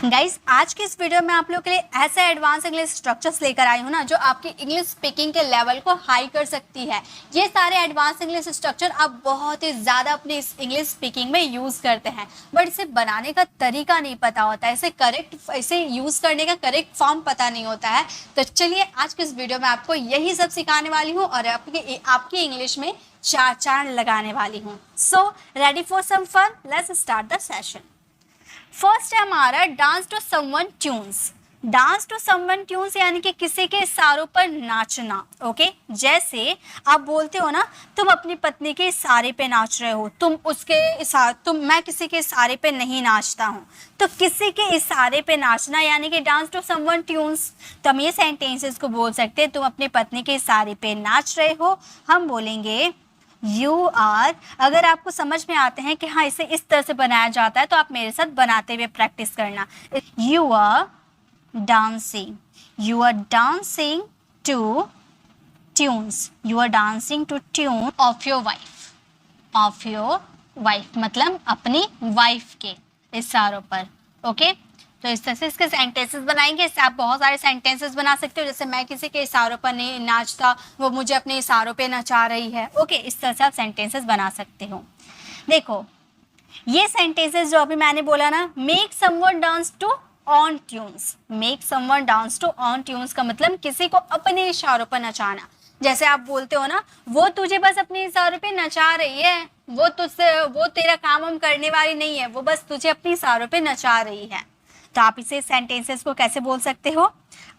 Guys, आज की इस वीडियो में आप लोग के लिए ऐसे एडवांस इंग्लिश स्ट्रक्चर्स लेकर आई हूँ ना जो आपकी इंग्लिश स्पीकिंग के लेवल को हाई कर सकती है। ये सारे एडवांस इंग्लिश स्ट्रक्चर आप बहुत ही ज़्यादा अपनी इंग्लिश स्पीकिंग में यूज़ करते हैं, बट इसे बनाने का तरीका नहीं पता होता है, इसे यूज़ करने का करेक्ट फॉर्म पता नहीं होता है। तो चलिए आज की इस वीडियो में आपको यही सब सिखाने वाली हूँ और आपकी इंग्लिश में चार चांद लगाने वाली हूँ। So ready for some fun, let's start the session. First है हमारा dance to someone tunes. Dance to someone tunes यानी कि किसी के इशारों पर नाचना। ओके, जैसे आप बोलते हो ना, तुम अपनी पत्नी के इशारे पे नाच रहे हो, मैं किसी के इशारे पे नहीं नाचता हूँ। तो किसी के इशारे पे नाचना यानी कि डांस टू समवन ट्यून्स। तो हम ये सेंटेंसेस को बोल सकते हैं, तुम अपनी पत्नी के इशारे पे नाच रहे हो। हम बोलेंगे यू आर। अगर आपको समझ में आते हैं कि हाँ इसे इस तरह से बनाया जाता है तो आप मेरे साथ बनाते हुए प्रैक्टिस करना। You are dancing, you are dancing to tunes, you are dancing to tune of your wife, of your wife मतलब अपनी वाइफ के इशारों पर। ओके, तो इस तरह से इसके सेंटेंसेस बनाएंगे। इससे आप बहुत सारे सेंटेंसेस बना सकते हो, जैसे मैं किसी के इशारों पर नहीं नाचता, वो मुझे अपने इशारों पे नचा रही है। ओके, इस तरह से आप सेंटेंसेस बना सकते हो। देखो ये सेंटेंसेस जो अभी मैंने बोला ना, make someone dance to on tunes. Make someone dance to on tunes का मतलब किसी को अपने इशारों पर नचाना। जैसे आप बोलते हो ना, वो तुझे बस अपने इशारों पे नचा रही है, वो तेरा काम हम करने वाली नहीं है, वो बस तुझे अपने इशारों पे नचा रही है। तो आप इसे सेंटेंसेस को कैसे बोल सकते हो?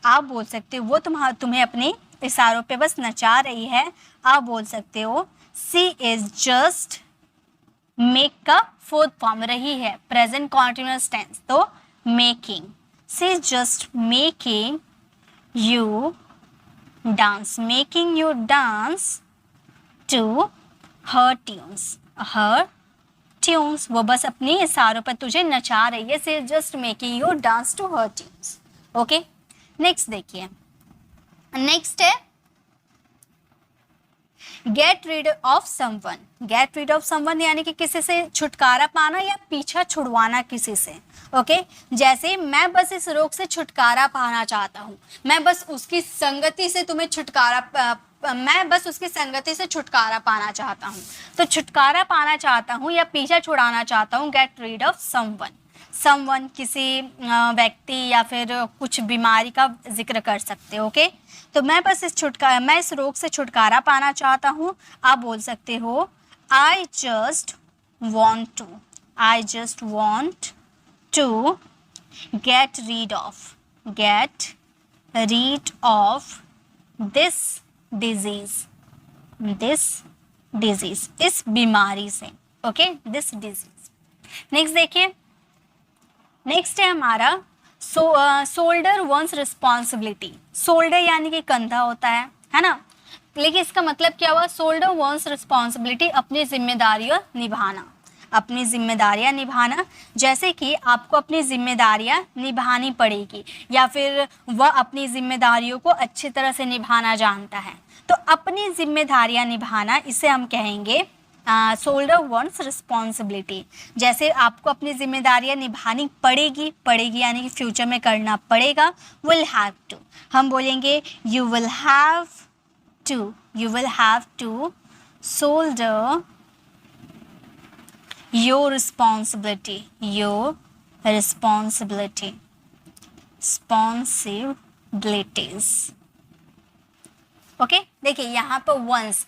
आप बोल सकते हो वो तुम्हें अपने इशारों पे बस नचा रही है। आप बोल सकते हो सी इज जस्ट, मेक का फोर्थ फॉर्म रही है, प्रेजेंट कॉन्टिन्यूअस टेंस, तो making. She is just making you dance, making you dance to her tunes, her tunes. वो बस अपनी इशारों पर तुझे नचा रही है। She just making you dance to her tunes. Okay, next देखिए, नेक्स्ट है get rid of someone. Get rid of someone यानी कि किसी से छुटकारा पाना या पीछा छुड़वाना किसी से। ओके, जैसे मैं बस इस रोग से छुटकारा पाना चाहता हूँ, मैं बस उसकी संगति से छुटकारा पाना चाहता हूँ। तो छुटकारा पाना चाहता हूँ या पीछा छुड़ाना चाहता हूँ, gate rid of someone. Someone किसी व्यक्ति या फिर कुछ बीमारी का जिक्र कर सकते हो। ओके, तो मैं इस रोग से छुटकारा पाना चाहता हूँ। आप बोल सकते हो I just want to get rid of this disease, इस बीमारी से। Okay, this disease. नेक्स्ट देखिए, नेक्स्ट है हमारा शोल्डर वंस रिस्पॉन्सिबिलिटी। शोल्डर यानी कि कंधा होता है ना, लेकिन इसका मतलब क्या हुआ? शोल्डर वंस रिस्पॉन्सिबिलिटी, अपनी जिम्मेदारियां निभाना, अपनी जिम्मेदारियां निभाना। जैसे कि आपको अपनी जिम्मेदारियां निभानी पड़ेगी या फिर वह अपनी जिम्मेदारियों को अच्छी तरह से निभाना जानता है, तो अपनी जिम्मेदारियां निभाना, इसे हम कहेंगे शोल्डर वंस रिस्पॉन्सिबिलिटी। जैसे आपको अपनी जिम्मेदारियां निभानी पड़ेगी यानी कि फ्यूचर में करना पड़ेगा। विल हैव टू, हम बोलेंगे you will have to shoulder your responsibilities. Okay, देखिए यहाँ पर वंस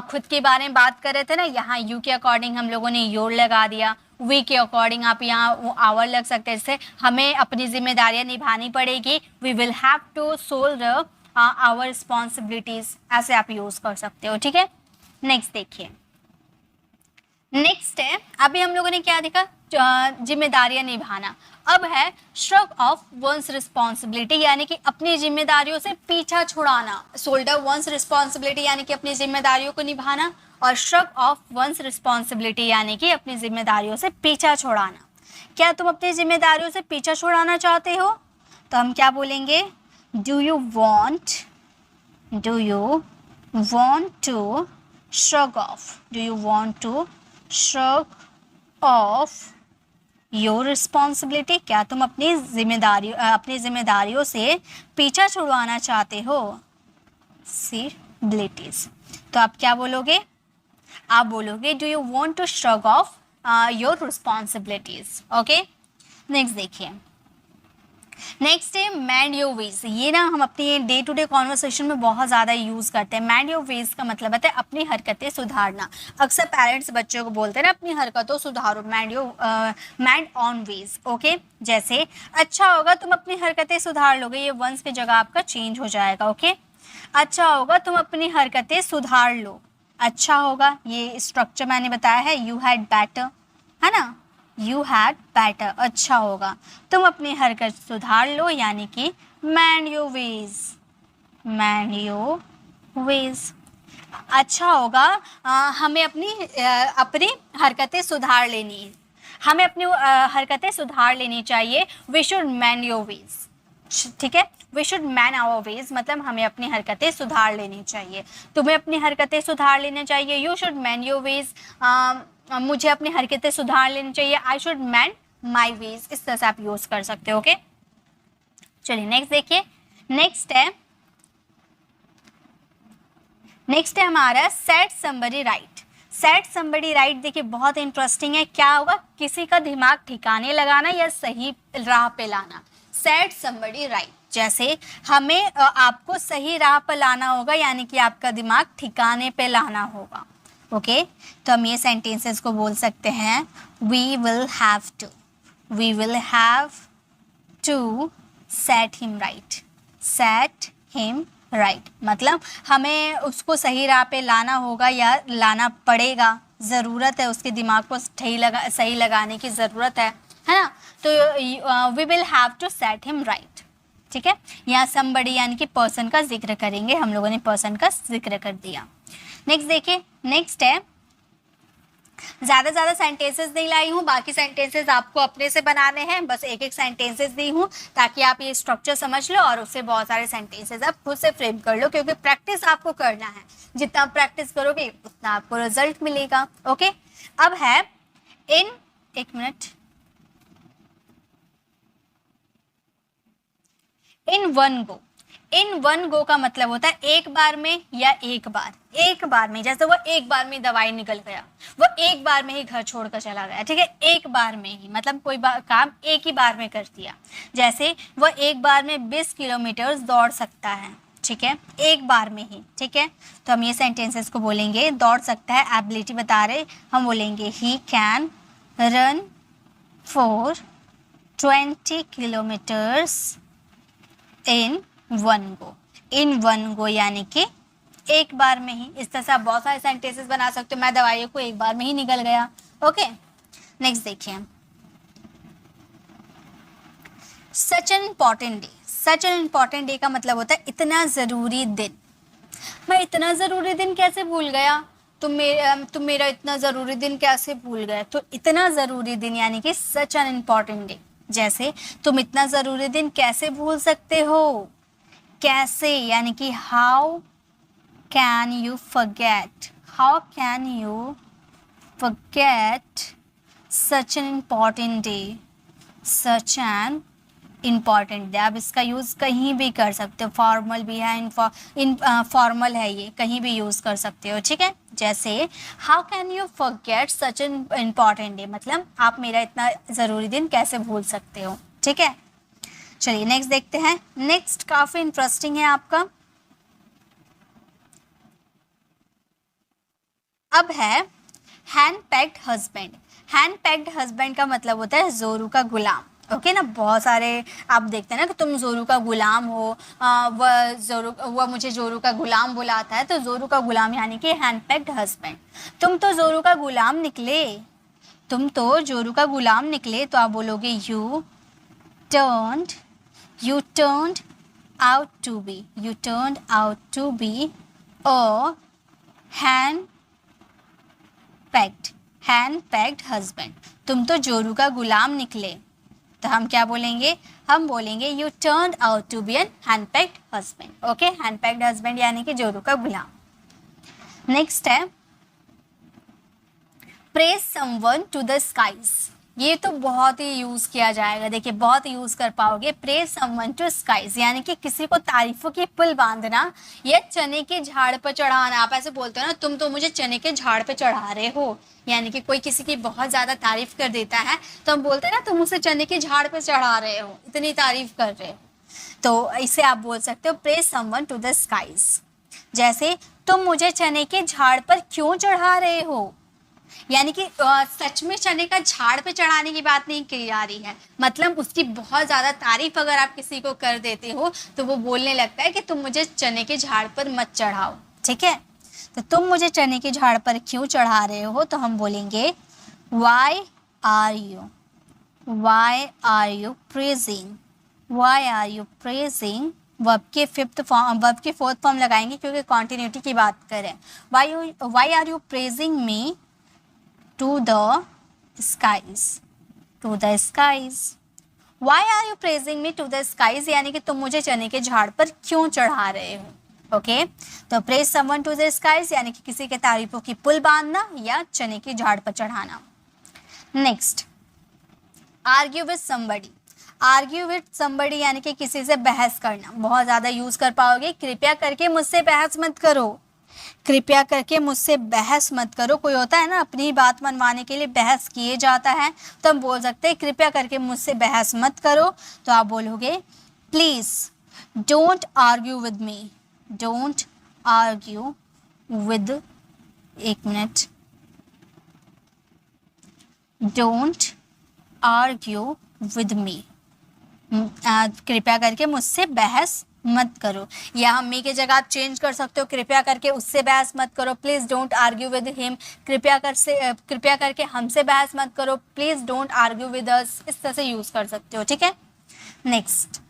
खुद के बारे में बात कर रहे थे ना, यहाँ यू के अकॉर्डिंग हम लोगों ने योर लगा दिया, वी के अकॉर्डिंग आप यहाँ आवर लग सकते हैं। इससे हमें अपनी जिम्मेदारियां निभानी पड़ेगी, we will have to shoulder our responsibilities, ऐसे आप यूज कर सकते हो। ठीक है, नेक्स्ट देखिए, नेक्स्ट है अभी हम लोगों ने क्या देखा? जिम्मेदारियां निभाना। अब है श्रग ऑफ वंस रिस्पॉन्सिबिलिटी यानी कि अपनी जिम्मेदारियों से पीछा छुड़ाना। शोल्डर वंस रिस्पॉन्सिबिलिटी यानी कि अपनी जिम्मेदारियों को निभाना, और श्रग ऑफ वंस रिस्पॉन्सिबिलिटी यानी कि अपनी जिम्मेदारियों से पीछा छुड़ाना। क्या तुम अपनी जिम्मेदारियों से पीछा छुड़ाना चाहते हो? तो हम क्या बोलेंगे? Do you want to shrug off, do you want to shrug off your responsibility, क्या तुम अपनी जिम्मेदारियों से पीछा छुड़वाना चाहते हो, सिबिलिटीज। तो आप क्या बोलोगे, आप बोलोगे do you want to shrug off your responsibilities. Okay, next देखिए, नेक्स्ट है मैंड योर वेज। ये ना हम अपनी डे टू डे कॉन्वर्सेशन में बहुत ज़्यादा यूज़ करते हैं। मैंड योर वेज का मतलब है अपनी हरकतें सुधारना। अक्सर पेरेंट्स बच्चों को बोलते हैं ना अपनी हरकतों सुधारो, मैंड ऑन वेज। ओके, जैसे अच्छा होगा तुम अपनी हरकतें सुधार लोगे, ये वंस की जगह आपका चेंज हो जाएगा। ओके, अच्छा होगा तुम अपनी हरकतें सुधार लो, अच्छा होगा, ये स्ट्रक्चर मैंने बताया है, यू हैड बेटर, है ना, यू हैड बेटर, अच्छा होगा तुम अपनी हरकत सुधार लो, यानी कि mind your veg, mind your veg. अच्छा होगा हमें अपनी हरकतें सुधार लेनी, हमें अपनी हरकतें सुधार लेनी चाहिए, we should mend your ways. ठीक है, we should mend our ways, मतलब हमें अपनी हरकतें सुधार लेनी चाहिए, तुम्हें अपनी हरकतें सुधार लेनी चाहिए, you should mend your ways, मुझे अपनी हरकतें सुधार लेनी चाहिए, I should mend my ways. इस तरह से आप यूज कर सकते हो। ओके, चलिए नेक्स्ट देखिए, नेक्स्ट है हमारा set somebody right. Set somebody right देखिए बहुत इंटरेस्टिंग है, क्या होगा, किसी का दिमाग ठिकाने लगाना या सही राह पे लाना। सेट समबडी राइट, जैसे हमें आपको सही राह पर लाना होगा, यानी कि आपका दिमाग ठिकाने पे लाना होगा। ओके, तो हम ये सेंटेंसेस को बोल सकते हैं, we will have to, we will have to set him right, set him right, मतलब हमें उसको सही राह पे लाना होगा या लाना पड़ेगा, ज़रूरत है उसके दिमाग को सही लगाने की ज़रूरत है ना। तो we will have to set him right. ठीक है, यहाँ समबडी यानी कि पर्सन का जिक्र करेंगे, हम लोगों ने पर्सन का जिक्र कर दिया। नेक्स्ट देखिए, नेक्स्ट है, ज़्यादा सेंटेंसेस नहीं लाई हूँ, बाकी सेंटेंसेस आपको अपने से बनाने हैं, बस एक एक सेंटेंसेस दी हूँ ताकि आप ये स्ट्रक्चर समझ लो और उससे बहुत सारे सेंटेंसेस आप खुद से फ्रेम कर लो, क्योंकि प्रैक्टिस आपको करना है, जितना आप प्रैक्टिस करोगे उतना आपको रिजल्ट मिलेगा। ओके, अब है in one go. In one go का मतलब होता है एक बार में या एक बार में, जैसे वो एक बार में दवाई निकल गया, वो एक बार में ही घर छोड़कर चला गया। ठीक है, एक बार में ही मतलब कोई काम एक ही बार में कर दिया, जैसे वो एक बार में 20 किलोमीटर दौड़ सकता है। ठीक है, एक बार में ही। ठीक है, तो हम ये सेंटेंसेस को बोलेंगे, दौड़ सकता है एबिलिटी बता रहे, हम बोलेंगे he can run for 20 kilometres in one go. In one go यानी कि एक बार में ही। इस तरह से आप बहुत सारे सेंटेंसेस बना सकते हो, मैं दवाइयों को एक बार में ही निकल गया। ओके, नेक्स्ट देखिए, such an important day. Such an important day का मतलब होता है इतना ज़रूरी दिन। मैं इतना ज़रूरी दिन कैसे भूल गया, तुम मेरा इतना ज़रूरी दिन कैसे भूल गए। तो इतना ज़रूरी दिन यानी कि सच एन इम्पॉर्टेंट डे, जैसे तुम इतना ज़रूरी दिन कैसे भूल सकते हो, कैसे यानी कि how can you forget, how can you forget such an important day, such an important day. आप इसका यूज़ कहीं भी कर सकते हो, फॉर्मल भी है, फॉर्मल है, ये कहीं भी यूज़ कर सकते हो। ठीक है, जैसे how can you forget such an important day, मतलब आप मेरा इतना ज़रूरी दिन कैसे भूल सकते हो। ठीक है, चलिए नेक्स्ट देखते हैं। नेक्स्ट काफ़ी इंटरेस्टिंग है आपका, अब है hand packed husband. Hand packed husband का मतलब होता है जोरू का गुलाम। ओके ना, बहुत सारे आप देखते हैं ना कि तुम जोरू का गुलाम हो, वह मुझे जोरू का गुलाम बुलाता है, तो जोरू का गुलाम यानी कि हैंड पैक्ड हस्बैंड। तुम तो जोरू का गुलाम निकले, तुम तो जोरू का गुलाम निकले, तो आप बोलोगे you turned out to be, you turned out to be a hand-pecked husband। तुम तो जोरू का गुलाम निकले, तो हम क्या बोलेंगे, हम बोलेंगे you turned out to be an hand-pecked husband। Okay, hand-pecked husband यानी कि जोरू का गुलाम। नेक्स्ट है praise someone to the skies। ये तो बहुत ही यूज किया जाएगा, देखिए बहुत यूज कर पाओगे। प्रेज समवन टू स्काईज यानी कि किसी को तारीफों की पुल बांधना, या चने के झाड़ पर चढ़ाना। आप ऐसे बोलते हो ना, तुम तो मुझे चने के झाड़ पे चढ़ा रहे हो, यानी कि कोई किसी की बहुत ज्यादा तारीफ कर देता है तो हम बोलते हैं ना, तुम उसे चने के झाड़ पे चढ़ा रहे हो, इतनी तारीफ कर रहे हो। तो इसे आप बोल सकते हो praise someone to the skies. जैसे तुम मुझे चने के झाड़ पर क्यों चढ़ा रहे हो, यानी कि सच में चने का झाड़ पे चढ़ाने की बात नहीं की जा रही है, मतलब उसकी बहुत ज्यादा तारीफ अगर आप किसी को कर देते हो तो वो बोलने लगता है कि तुम मुझे चने के झाड़ पर मत चढ़ाओ, ठीक है। तो तुम मुझे चने के झाड़ पर क्यों चढ़ा रहे हो, तो हम बोलेंगे why are you praising, why are you praising. Verb के फोर्थ फॉर्म लगाएंगे क्योंकि कॉन्टिन्यूटी की बात करें। Why are you praising me to the skies, to the skies। Why are you praising me to the skies यानी कि तुम मुझे चने के झाड़ पर क्यों चढ़ा रहे हो। ओके तो praise someone to the skies यानी कि किसी के तारीफों की पुल बांधना या चने के झाड़ पर चढ़ाना। Next, argue with somebody। argue with somebody यानी कि किसी से बहस करना, बहुत ज्यादा यूज कर पाओगे। कृपया करके मुझसे बहस मत करो, कृपया करके मुझसे बहस मत करो। कोई होता है ना अपनी बात मनवाने के लिए बहस किए जाता है, तो हम बोल सकते हैं कृपया करके मुझसे बहस मत करो। तो आप बोलोगे please don't argue with me, don't argue with, एक minute, don't argue with me, कृपया करके मुझसे बहस मत करो। या हम मी की जगह आप चेंज कर सकते हो, कृपया करके उससे बहस मत करो, please don't argue with him, कृपया करके हमसे बहस मत करो, please don't argue with us, इस तरह से यूज कर सकते हो, ठीक है। नेक्स्ट,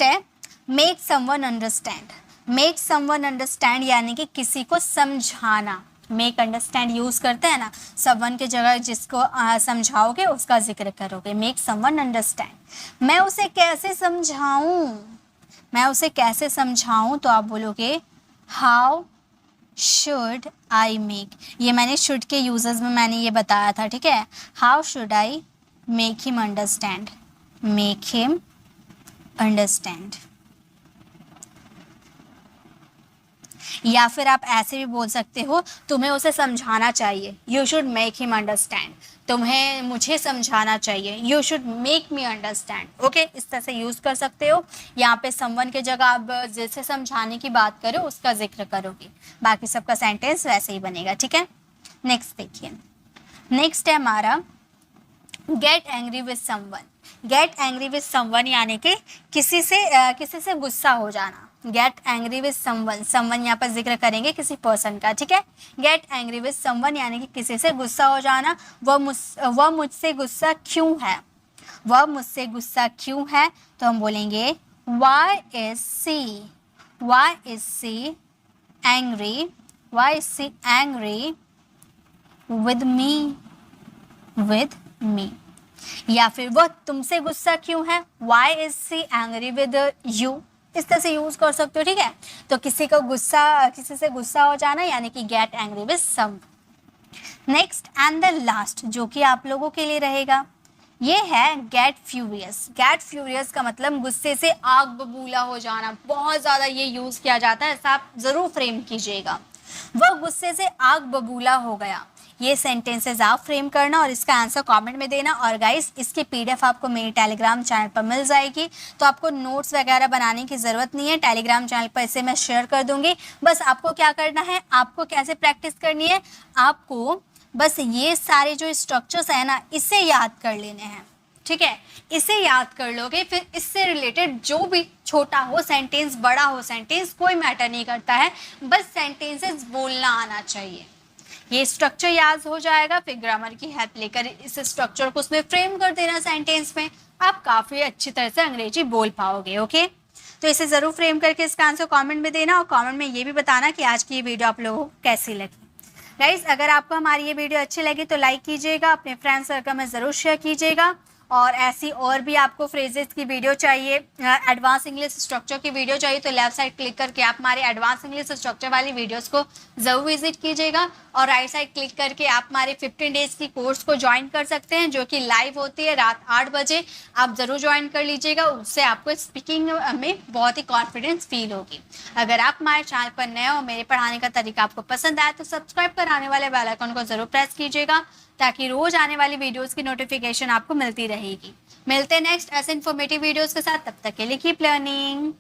है make someone understand. Make someone understand यानी कि किसी को समझाना। मेक अंडरस्टैंड यूज करते हैं ना, समवन की जगह जिसको समझाओगे उसका जिक्र करोगे। Make someone understand. मैं उसे कैसे समझाऊं, मैं उसे कैसे समझाऊं, तो आप बोलोगे हाउ शुड आई मेक। ये मैंने शुड के यूजेस में मैंने ये बताया था, ठीक है। How should I make him understand, make him understand. या फिर आप ऐसे भी बोल सकते हो तुम्हें उसे समझाना चाहिए, you should make him understand. तुम्हें मुझे समझाना चाहिए, you should make me understand. Okay, इस तरह से यूज कर सकते हो। यहाँ पे समवन की जगह आप जैसे समझाने की बात करो उसका जिक्र करोगे, बाकी सबका सेंटेंस वैसे ही बनेगा, ठीक है। नेक्स्ट देखिए, नेक्स्ट है हमारा gate angry with someone. Gate angry with someone यानी कि किसी से गुस्सा हो जाना। Gate angry with someone, someone यहाँ पर जिक्र करेंगे किसी पर्सन का, ठीक है। गेट एंग्री विद समवन यानी कि किसी से गुस्सा हो जाना। वह मुझसे गुस्सा क्यों है, वह मुझसे गुस्सा क्यों है, तो हम बोलेंगे why is she angry, why is she angry with me। या फिर वह तुमसे गुस्सा क्यों है, why is she angry with you, इस तरह से यूज कर सकते हो, ठीक है। तो किसी से गुस्सा हो जाना यानी कि get angry with some. Next and the last जो कि आप लोगों के लिए रहेगा, ये है गेट फ्यूरियस। गेट फ्यूरियस का मतलब गुस्से से आग बबूला हो जाना, बहुत ज्यादा ये यूज किया जाता है, ऐसा आप जरूर फ्रेम कीजिएगा। वह गुस्से से आग बबूला हो गया। ये सेंटेंसेस आप फ्रेम करना और इसका आंसर कमेंट में देना। और गाइस इसकी पीडीएफ आपको मेरे टेलीग्राम चैनल पर मिल जाएगी, तो आपको नोट्स वगैरह बनाने की ज़रूरत नहीं है, टेलीग्राम चैनल पर इसे मैं शेयर कर दूंगी। बस आपको क्या करना है, आपको कैसे प्रैक्टिस करनी है, आपको बस ये सारे जो स्ट्रक्चर्स है ना इसे याद कर लेने हैं, ठीक है। इसे याद कर लोगे, फिर इससे रिलेटेड जो भी छोटा हो सेंटेंस, बड़ा हो सेंटेंस, कोई मैटर नहीं करता है, बस सेंटेंसेस बोलना आना चाहिए। ये स्ट्रक्चर याद हो जाएगा, फिर ग्रामर की हेल्प लेकर इस स्ट्रक्चर को उसमें फ्रेम कर देना सेंटेंस में, आप काफ़ी अच्छी तरह से अंग्रेजी बोल पाओगे। ओके, तो इसे ज़रूर फ्रेम करके इसका आंसर कमेंट में देना और कमेंट में ये भी बताना कि आज की ये वीडियो आप लोगों को कैसी लगी। गाइस अगर आपको हमारी ये वीडियो अच्छी लगी तो लाइक कीजिएगा, अपने फ्रेंड सर्कल में ज़रूर शेयर कीजिएगा और ऐसी और भी आपको फ्रेजेस की वीडियो चाहिए, एडवांस इंग्लिश स्ट्रक्चर की वीडियो चाहिए, तो लेफ्ट साइड क्लिक करके आप हमारे एडवांस इंग्लिश स्ट्रक्चर वाली वीडियोस को ज़रूर विजिट कीजिएगा। और राइट साइड क्लिक करके आप हमारे 15 डेज की कोर्स को ज्वाइन कर सकते हैं, जो कि लाइव होती है रात 8 बजे। आप ज़रूर ज्वाइन कर लीजिएगा, उससे आपको स्पीकिंग में बहुत ही कॉन्फिडेंस फील होगी। अगर आप हमारे चैनल पर नए हो, मेरे पढ़ाने का तरीका आपको पसंद आया, तो सब्सक्राइब कर आने वाले बेल आइकन को ज़रूर प्रेस कीजिएगा, ताकि रोज आने वाली वीडियोस की नोटिफिकेशन आपको मिलती रहेगी। मिलते हैं नेक्स्ट ऐसे इन्फॉर्मेटिव वीडियोस के साथ, तब तक के लिए कीप लर्निंग।